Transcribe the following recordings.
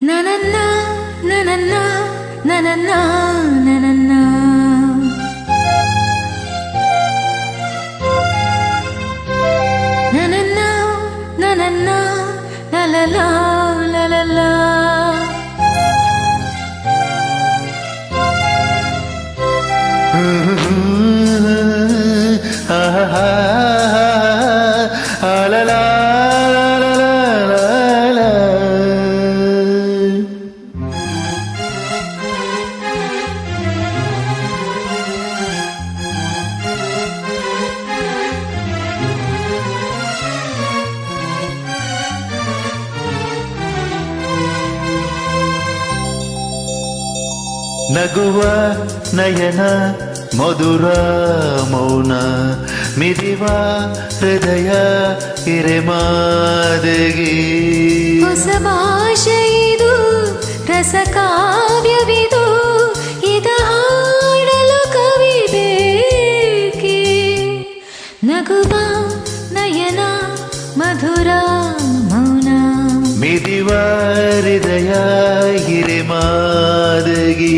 Na-na-na, na-na-na, na-na-na, na-na-na. Na-na-na, na-na-na, la-la-la, la-la-la. ನಗುವ ನಯನ ಮಧುರ ಮೌನ ಮಿದಿವ ಹೃದಯ ಹಿರೆಮಾದಗಿ ಹೊಸ ಭಾಷೆಯಿದು ರಸ ಕಾವ್ಯವಿದು ಇದ ಹಾಡಲು ಕವಿ ಬೇಕೆ ನಗುವ ನಯನ ಮಧುರ ಮೌನ ಮಿದಿವ ಹೃದಯ ಹಿರೆಮಾದಗಿ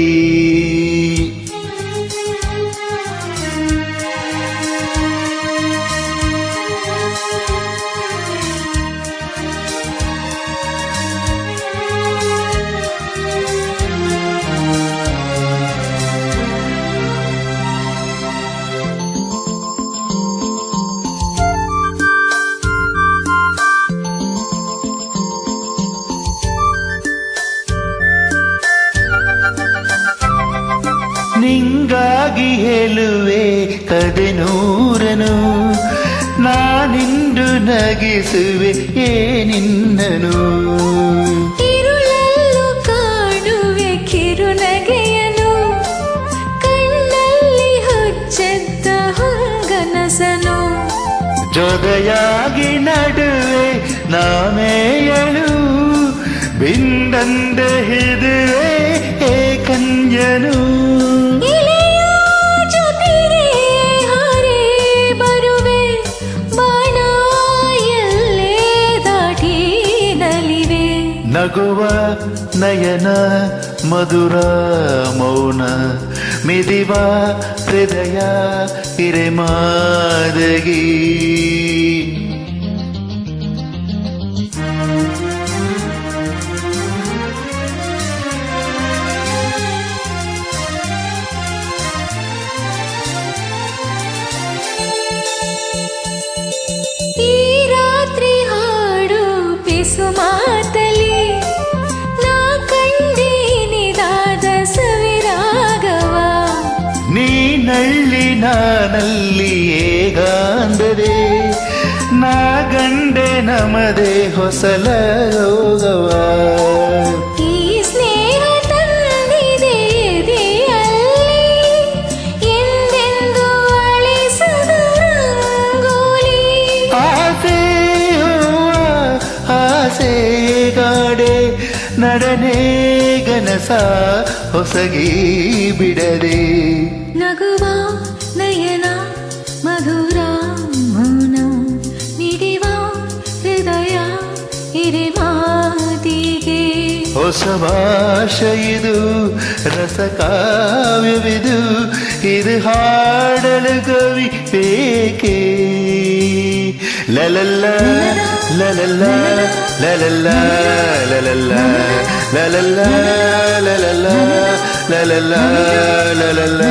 ನಿಂಗಾಗಿ ಹೇಳುವೆ ಕದೆನೂರನು ನಾನಿಂದು ನಗಿಸುವೆ ಏನಿನ್ನನು ഇരുളಲ್ಲೂ ಕಾಣುವೆ ಕಿರುನಗೆಯನು ಕಣ್ಣಲ್ಲಿ ಹುಚ್ಚೆದ್ದ ಹೊಂಗನಸನು ಜೊತೆಯಾಗಿ ನಡುವೆ ನಾಮೇಯಳು ಬಿಂದಂದ ಹಿದುವೆ ಏಕಂಜನು ನಗುವ ನಯನ ಮಧುರ ಮೌನ ಮಿದಿವ ಹೃದಯ ಹಿರೆಮಾದಗಿ ಈ ರಾತ್ರಿ ಹಾಡು ಪಿಸು ಮಾತಲಿ ನೀನಲ್ಲಿ ನಾನಲ್ಲಿ ಹೇಗಾಂದರೆ ನಾ ಗಂಡೆ ನಮದೆ ಹೊಸಲ ರೋಗವ ಈ ಸ್ನೇಹ ತಂದಿದೆ ಎಂದೆಂದು ಅಳಿಸದ ರಂಗೋಲಿ ಆಸೆ ಆಸೆ ಗಾಡೆ ನಡನೆ ಗನಸ ಹೊಸಗಿ ಬಿಡದೆ ನಗುವ ನಯನ ಮಧುರ ಮೌನ ಮಿಡಿವ ಹೃದಯ ಹಿರಿಮಾದಿಗೆ ಹೊಸ ಭಾಷೆಯಿದು ರಸ ಕಾವ್ಯವಿದು ಇದು ಹಾಡಲು ಕವಿ ಬೇಕೆ ಲಲಲ್ಲ ಲಲಲ್ಲ ಲಲಲ್ಲ ಲಲಲ್ಲ ಲಲಲ್ಲ ಲಲಲ್ಲ ಲಲಲ್ಲ ಲಲಲ್ಲ